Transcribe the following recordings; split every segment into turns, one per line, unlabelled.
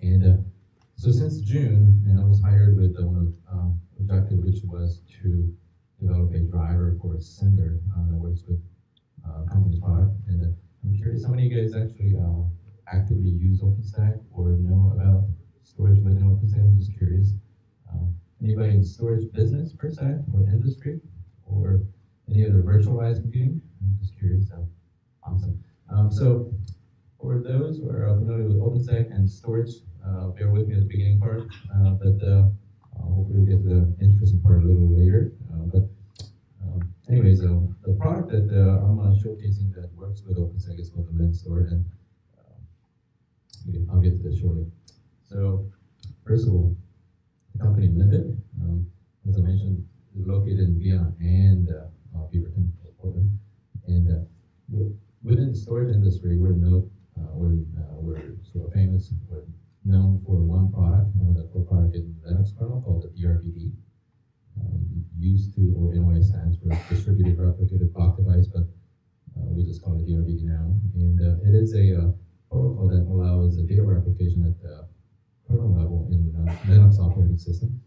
And so since June, and I was hired with one objective, which was to develop a driver for Cinder that works with company's product. And I'm curious, how many of you guys actually actively use OpenStack or know about storage within OpenStack? I'm just curious. Anybody in storage business per se, or industry, or any other virtualized computing? I'm just curious. Awesome. So for those who are familiar with OpenStack and storage, bear with me at the beginning part, but hopefully we'll get to the interesting part a little later. Anyways, the product that I'm showcasing that works with OpenStack is called the LINSTOR, and I'll get to this shortly. So first of all, the company Limited, as I mentioned, is located in Vienna and Beaverton, Portland. And within the storage industry, we're sort of famous. We're known for one product, one of the core product in Linux kernel called the DRBD. Used to, or NOA stands for Distributed Replicated Block Device, but we just call it DRBD now. And it is a protocol that allows a data replication at the kernel level in Linux operating system.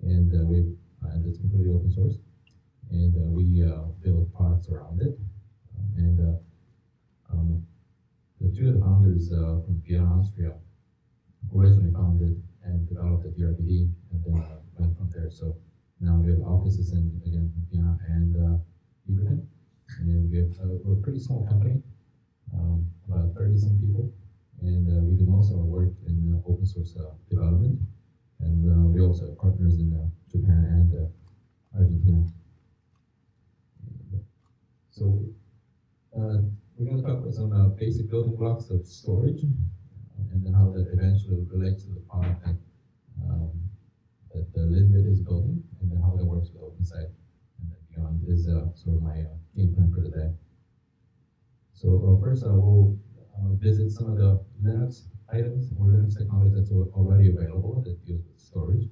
And and it's completely open source. And we build products around it. The two of the founders from Vienna, Austria, originally founded and developed the DRBD, and then went from there. So now we have offices in Vienna and Beaverton, and we're a pretty small company, about 30-some people, and we do most of our work in open source development, and we also have partners in Japan and Argentina. So we're going to talk about some basic building blocks of storage, and then how that eventually relates to the product that the Limited is building, and then how that works with OpenStack, and then beyond is sort of my game plan for today. So first we'll visit some of the Linux items or Linux technology that's already available that deals with storage.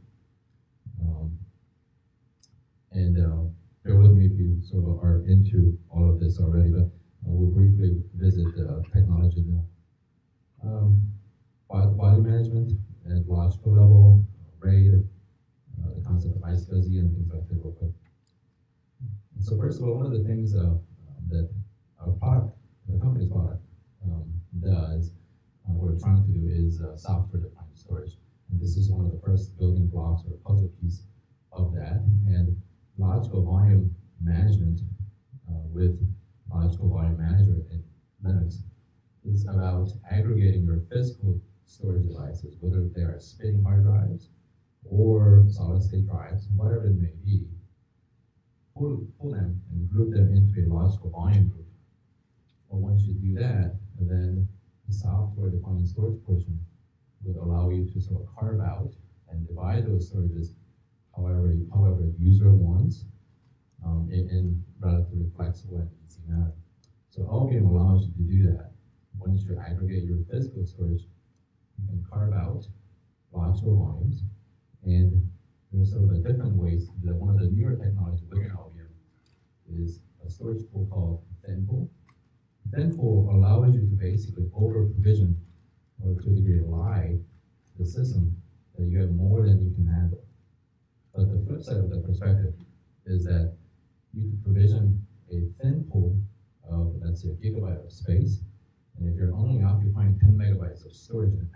Bear with me if you sort of are into all of this already, but we'll briefly visit the technology now. Body management at logical level, RAID, the concept of iSCSI and things like that real quick. So first of all, one of the things that our product, the company's product, does, what we're trying to do is software-defined storage. And this is one of the first building blocks or puzzle piece of that. And logical volume management with logical volume manager in Linux is about aggregating your physical storage devices, whether they are spinning hard drives or solid-state drives, whatever it may be, pull them and group them into a logical volume group. But once you do that, then the software-defined storage portion would allow you to sort of carve out and divide those storages however the user wants in relatively flexible and easy manner. So Albion allows you to do that. Once you aggregate your physical storage, you can carve out logical volumes, and there's sort of a different ways to do that. One of the newer technologies within Albion is a storage pool called ThinPool. ThinPool allows you to basically over-provision or to a degree lie the system that you have more than you can handle. But the flip side of that perspective is that you can provision a thin pool of, let's say, a gigabyte of space, and if you're only occupying 10 megabytes of storage in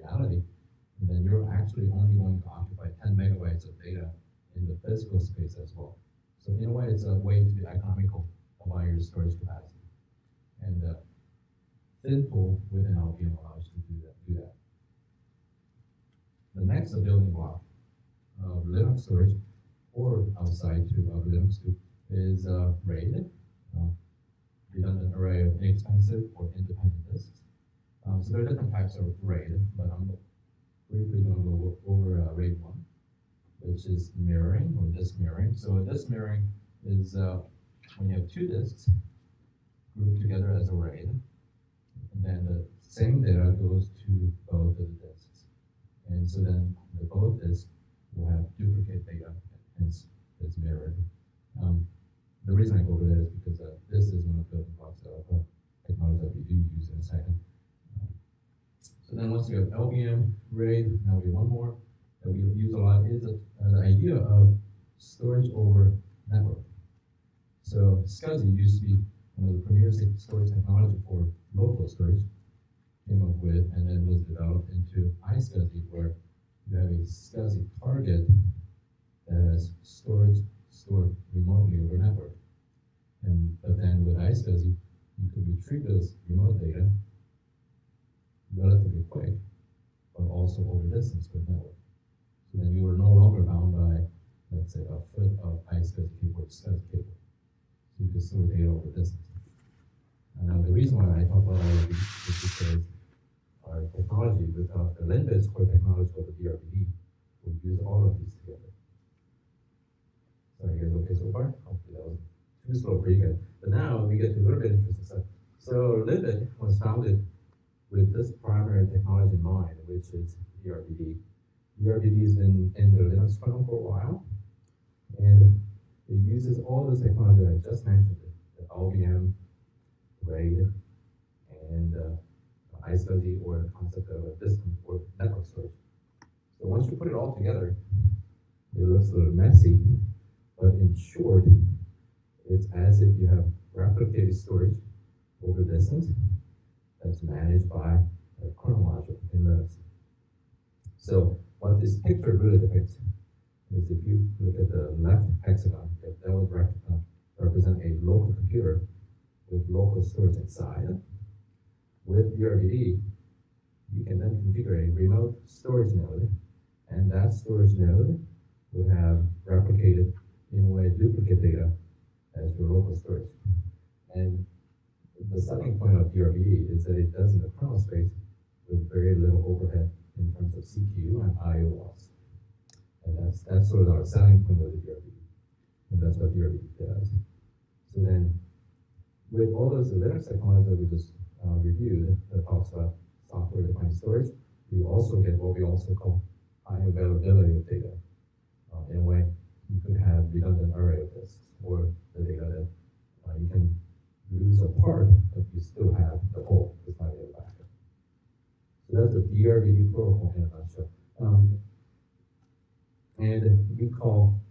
reality, then you're actually only going to occupy 10 megabytes of data in the physical space as well. So in a way, it's a way to be economical about your storage capacity. And ThinPool within Albion allows you to do that. The next building block of Linux storage, or outside of Linux too, is RAID, redundant array of inexpensive or independent disks. So there are different types of RAID, but I'm briefly going to go over RAID 1, which is mirroring or disk mirroring. So disk mirroring is when you have two disks grouped together as a RAID, and then the same data goes to both of the disks. And so then both disks will have duplicate data, and hence it's mirrored. The reason I go over that is because this is one of the building blocks of technology that we do use in a second. So So then once you have LVM, RAID, now we have one more that we use a lot is the idea of storage over network. So SCSI used to be one of the premier storage technology for local storage, came up with, and then was developed into iSCSI, where you have a SCSI target that has storage stored remotely over network. But then with iSCSI, you could retrieve those remote data relatively quick, but also over distance with network. So then you were no longer bound by, let's say, a foot of iSCSI cable or SCSI cable. So you could store data over distance. And now the reason why I talk about all of these is because our technology with the LINSTOR core technology called the DRBD will use all of these together. So you guys okay so far? Hopefully that was too slow for you guys. But now we get to a little bit interesting stuff. So LINSTOR was founded with this primary technology in mind, which is DRBD. DRBD has been in the Linux kernel for a while, and it uses all this technology that I just mentioned, the LVM, RAID, and iSCSI, or the concept of a distant or network storage. So once you put it all together, it looks a little messy, but in short, it's as if you have replicated storage over distance that's managed by a kernel module in Linux. So what this picture really depicts is, if you look at the left hexagon, that would represent a local computer with local storage inside. With DRBD, you can then configure a remote storage node, and that storage node would have replicated, in a way, duplicate data as your local storage. And the starting point of DRBD is that it does in the kernel space with very little overhead in terms of CPU and I/O loss. And that's sort of our selling point of the DRBD. And that's what DRBD does. So then, with all those Linux technologies that we just reviewed, that talks about software-defined storage, we also get what we also call high availability of data. In a way, you could have redundant array of disks, or the data that you can lose a part, but you still have the whole, it's not in the backup. So that's the DRBD protocol in a nutshell. And we call,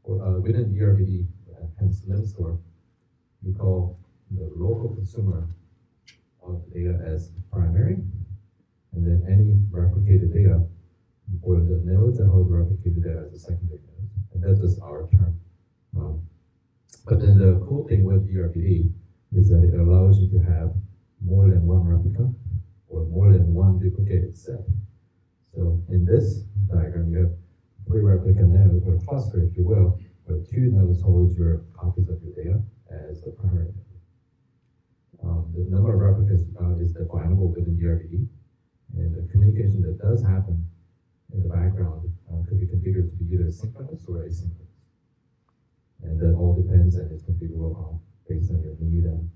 within DRBD, hence LINSTOR, we call the local consumer of the data as primary, and then any replicated data, or the nodes that hold replicated data as a secondary node. And that's just our term. But then the cool thing with DRBD is that it allows you to have more than one replica, or more than one duplicated set. So in this diagram, you have 3 replica nodes, or cluster, if you will, where 2 nodes hold your copies of your data as the primary node. The number of replicas is definable within DRBD, and the communication that does happen in the background could be configured to be either synchronous or asynchronous. And that all depends and is configurable based on your need and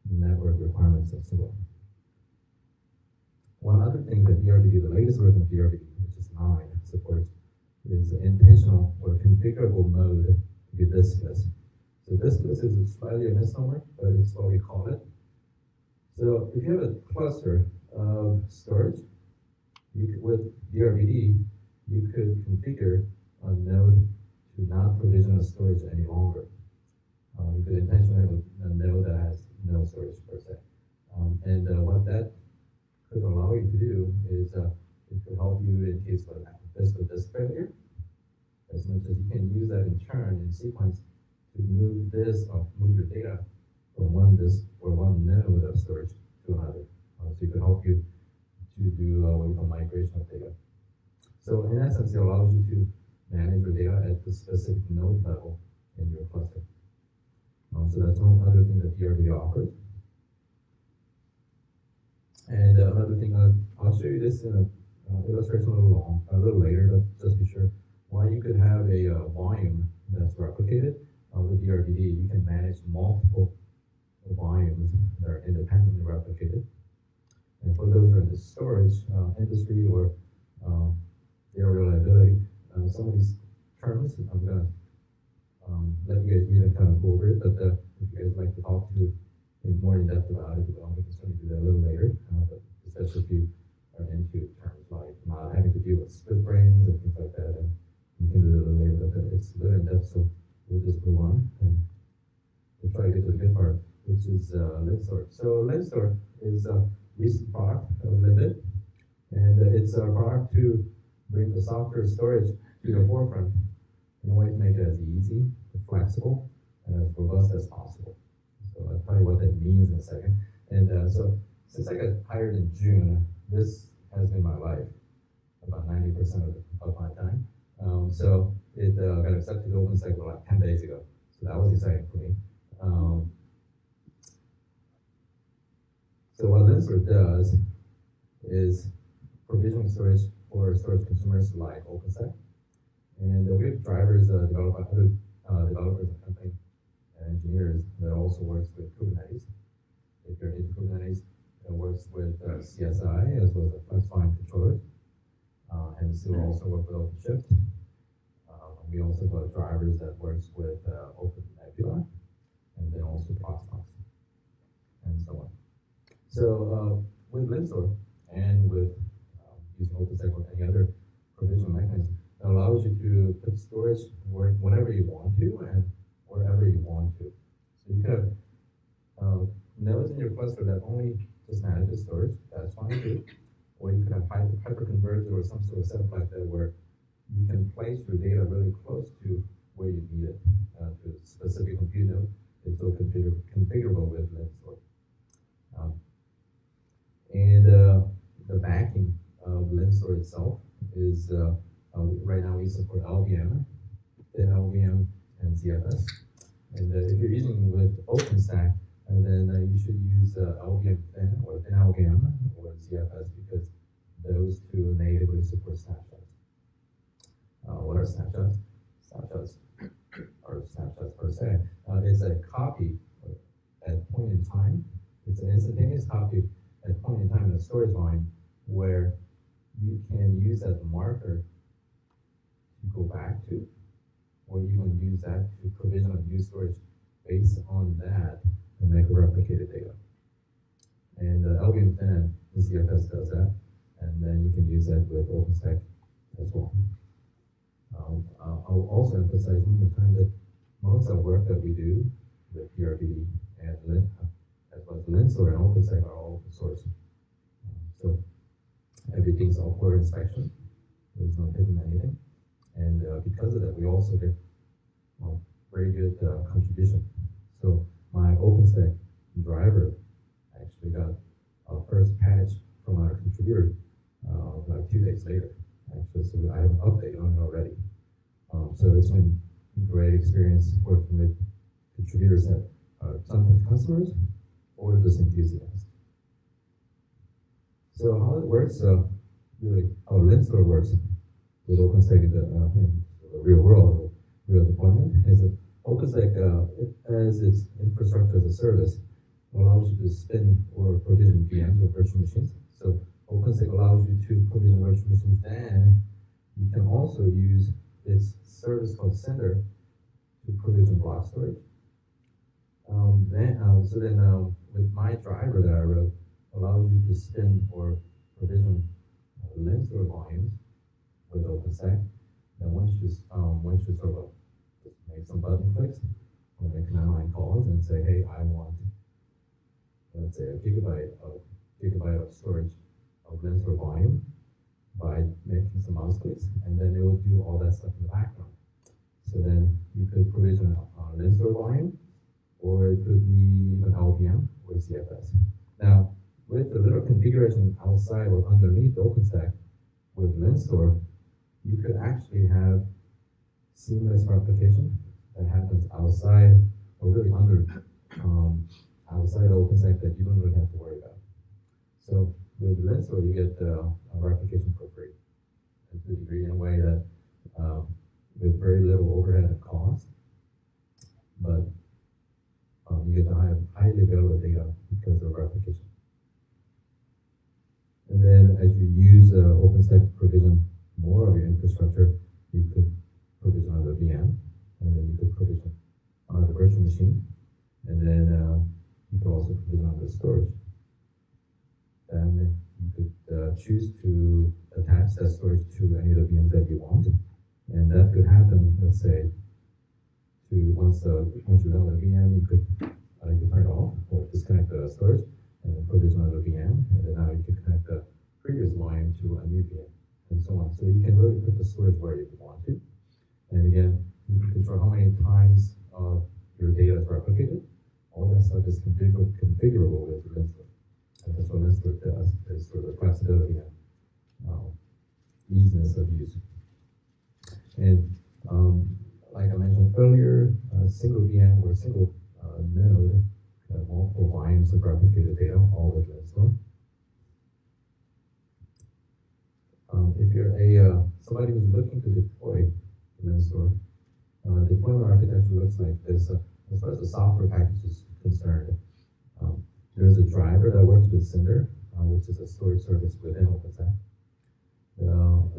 network requirements and so on. One other thing that DRBD, the latest version of DRBD, which is 9, supports, is intentional or configurable mode to be diskless. So diskless is slightly a misnomer, but it's what we call it. So if you have a cluster of storage, with DRBD, you could configure a node to not provision a storage any longer. You could intentionally have a node that has no storage per se. And what that could allow you to do is it could help you in case of physical disk failure, as much as you can use that in turn in sequence to move your data from one disk or one node of storage to another. So it could help you to do what we call migration of data. So in essence, it allows you to manage your data at the specific node level in your cluster. So that's one other thing that DRBD offers. And another thing, I'll show you this in an illustration a little later, but just be sure. While you could have a volume that's replicated, with DRBD, you can manage multiple volumes that are independently replicated. And for those who are in the storage industry or data reliability, some of these terms, I'm going to let you guys read and kind of go over it, but if you guys like to talk to more in depth about it, we can certainly do that a little later. But especially if you are into terms like not having to deal with split brains and things like that. And you can do it a little later, but it's a little in depth, so we'll just move on and we'll try to get to the good part, which is LINSTOR. So LINSTOR is a recent product of Limbit, and it's a product to bring the software storage to the forefront in a way to make it as easy, flexible, and as robust as possible. So I'll tell you what that means in a second. And so since I got hired in June, this has been my life, about 90% of my time. So it got accepted to OpenStack like 10 days ago. So that was exciting for me. So what LINSTOR does is provisioning storage for storage consumers like OpenStack. And we have drivers developed by other developers and company engineers that also works with Kubernetes. If you're into Kubernetes, it works with CSI as well as the flex-fine controllers. And so we also work with OpenShift. We also have drivers that works with OpenNebula, and then also Proxmox, and so on. So with LINSTOR and with using OpenStack or any other provisional mechanism, it allows you to put storage whenever you want to and wherever you want to. So you could have nodes in your cluster that only just manages storage, that's fine too. Or you could have hyperconverged or some sort of setup like that where you can place your data really close to where you need it, to a specific compute node. It's so configurable with LINSTOR. And the backing of LINSTOR itself is, right now we support LVM, thin LVM, and ZFS. And if you're using with OpenStack, then you should use LVM thin or thin LVM or ZFS because those two natively support snapshots. What are snapshots? Snapshots are snapshots per se. It's a copy at point in time. It's an instantaneous copy at point in time in a storage volume where you can use as a marker to go back to, or you can use that to provision a new storage based on that and make a replicated data. And LVM thin and ZFS does that, and then you can use that with OpenStack as well. I'll also emphasize one more time that most of the work that we do with DRBD and as well as LINSTOR and OpenStack are all open source. So everything's all for inspection. There's no hidden anything. And because of that, we also get very good contribution. So my OpenStack driver actually got our first patch from our contributor like 2 days later. Actually, so I have an update on it already. So it's been a great experience working with contributors that are sometimes customers or just enthusiasts. So how it works, really, how LINSTOR works with OpenStack in the real world, real deployment, is that OpenStack, as its infrastructure as a service, allows you to spin or provision VMs or virtual machines. So OpenStack allows you to provision virtual machines, and you can also use its service called Sender to provision block storage. With my driver that I wrote, allows you to spin or provision LINSTOR volumes with OpenStack. And once you sort of just make some button clicks or make command line calls and say, hey, I want, let's say, a gigabyte of storage of LINSTOR volume by making some mouse clicks, and then it will do all that stuff in the background. So then you could provision a LINSTOR volume, or it could be an LVM or ZFS. Now, with a little configuration outside or underneath OpenStack with LINSTOR, you could actually have seamless replication that happens outside or really under outside OpenStack that you don't really have to worry about. So with LINSTOR, you get a replication for free, and to a degree in a way that with very little overhead and cost, but you get the highly available data because of replication. And then as you use OpenStack to provision more of your infrastructure, you could provision another VM, and then you could provision another virtual machine, and then you could also provision another storage. And you could choose to attach that storage to any of the VMs that you want. And that could happen, let's say, once you're done with the VM, you could turn it off or disconnect the storage and then provision another VM, and then now you can connect the previous volume to a new VM, and so on. So you can really put the storage where you want to. And again, you can control how many times your data is replicated. All that stuff is configurable with LINSTOR. And that's what LINSTOR does, is sort of flexibility and easiness of use. And like I mentioned earlier, a single VM or a single node can have multiple volumes of replicated data, all with LINSTOR. If you're somebody who's looking to deploy LINSTOR, deployment architecture looks like this. As far as the software package is concerned, there's a driver that works with Cinder, which is a storage service within OpenStack.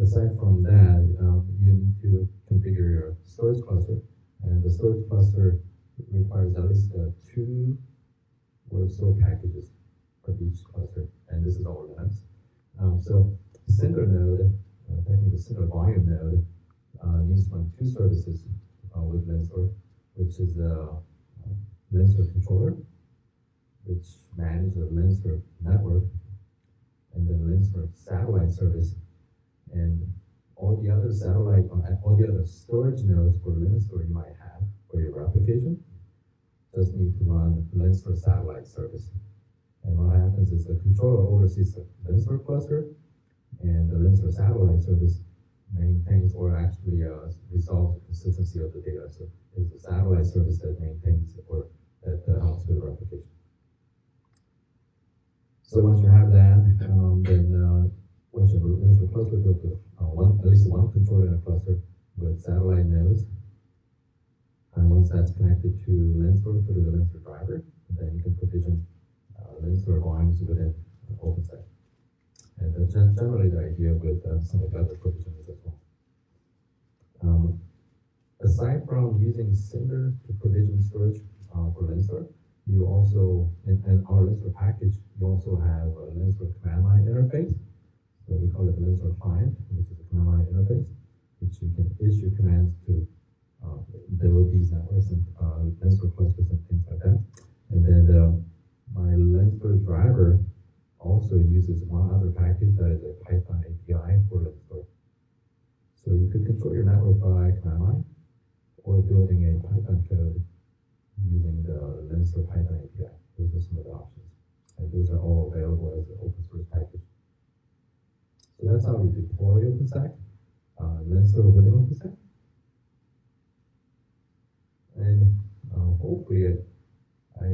Aside from that, you need to configure your storage cluster, and the storage cluster requires at least 2 or so packages for each cluster, and this is all Linux. So Cinder node, technically the Cinder volume node, needs to run 2 services with LINSTOR, which is the LINSTOR controller, which manages the LINSTOR network, and then LINSTOR satellite service, and all the other storage nodes for LINSTOR you might have for your application just need to run LINSTOR satellite service. And what happens is the controller oversees the LINSTOR cluster, and the LINSTOR satellite service maintains or actually resolves the consistency of the data. So it's the satellite service that maintains or that helps with the replication. So once you have that, then once your LINSTOR cluster goes to at least one controller in a cluster with satellite nodes, and once that's connected to LINSTOR through the LINSTOR driver, then you can provision LINSTOR volumes within OpenStack. And that's generally the idea with some of the other provisions as well. Aside from using Cinder to provision storage for LINSTOR, you also, in our LINSTOR package, you also have a LINSTOR command line interface. So we call it the LINSTOR client, which is a command line interface, which you can issue commands to build these networks and LINSTOR clusters and things like that. And then my LINSTOR driver also uses one other package that is a Python API for LINSTOR. So you could control your network by command line or building a Python code using the LINSTOR Python API. Those are some of the options. And those are all available as an open source package. So that's how we deploy OpenStack, LINSTOR within OpenStack. And hopefully I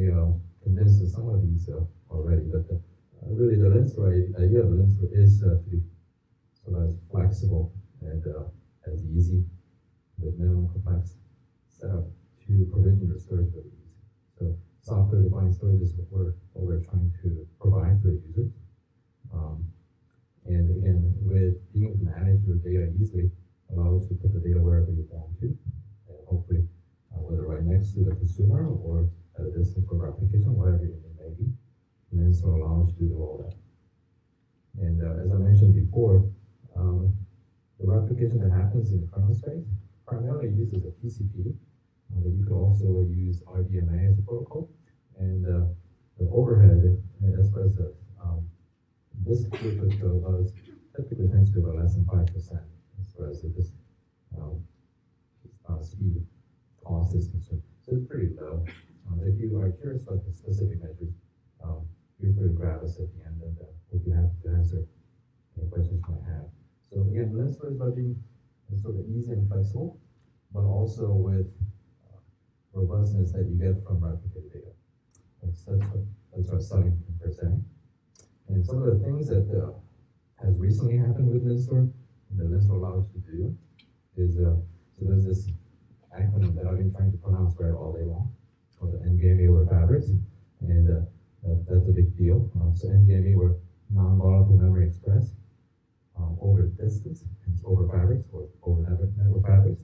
condensed some of these already, but really the LINSTOR idea of LINSTOR is to be sort of as flexible and as easy with minimum complex setup to provision your storage really easy. So software-defined storage is what we're trying to provide to the users. And again, with being able to manage your data easily allows you to put the data wherever you want to, and hopefully whether right next to the consumer or at a distance for application, whatever it may be, LINSTOR allows you to do all that. And as I mentioned before, the replication that happens in the kernel space primarily uses a TCP, but you can also use RDMA as a protocol. And the overhead, as far as this throughput goes, typically tends to be about less than 5% as far as this speed cost is concerned. So it's pretty low. If you are curious about the specific measures, feel free to grab us at the end, and we'll be happy to answer any questions you might have. So again, LINSTOR is about being sort of easy and flexible, but also with robustness that you get from replicated data. That's our selling per se. And some of the things that has recently happened with LINSTOR, that LINSTOR allows you to do, is so there's this acronym that I've been trying to pronounce right all day long, called the NVMe over fabrics, and that's a big deal. So NVMe over non-volatile memory express over distance, it's over fabrics or over network fabrics.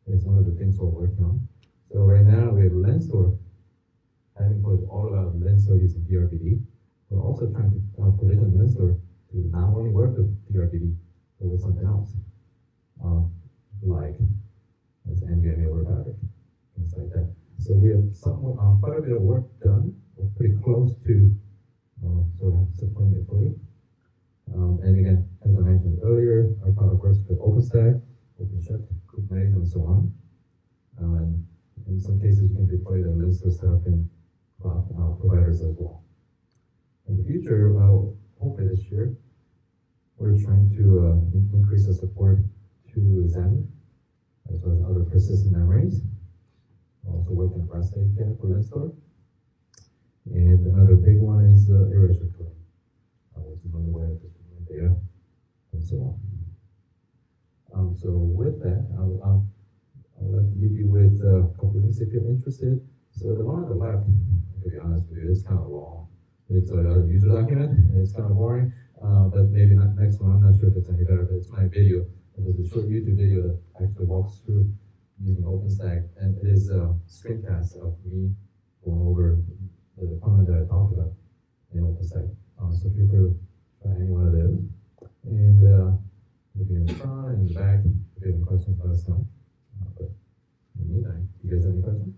It's one of the things we're working on. So right now we have LINSTOR, having put all about LINSTOR using DRBD. We're also trying to provision LINSTOR to not only work with DRBD, but with something else, like as NVMe over fabric, things like that. So we have quite a bit of work done. We're pretty close to sort of supporting it fully. And again, as I mentioned earlier, our product works with OpenStack, OpenShift, Kubernetes, and so on. And in some cases, you can deploy the LINSTOR stuff in cloud providers as well. In the future, hopefully this year, we're trying to increase the support to Zen, as well as other persistent memories. Also working on REST API for LINSTOR. And another big one is erasure tooling, which is on the way of distributing data, and so on. So with that, I'll leave you with a couple links if you're interested. So the one on the left, to be honest with you, it's kind of long. It's a user document, and it's kind of boring, but maybe not next one, I'm not sure if it's any better, but it's my video. There's a short YouTube video that actually walks through using OpenStack, and it is a screencast of me going over the deployment that I talked about in OpenStack. So feel free to try any one of those. And maybe in the front and in the back, if you have any questions, let us know. But in the meantime, do you guys have any questions?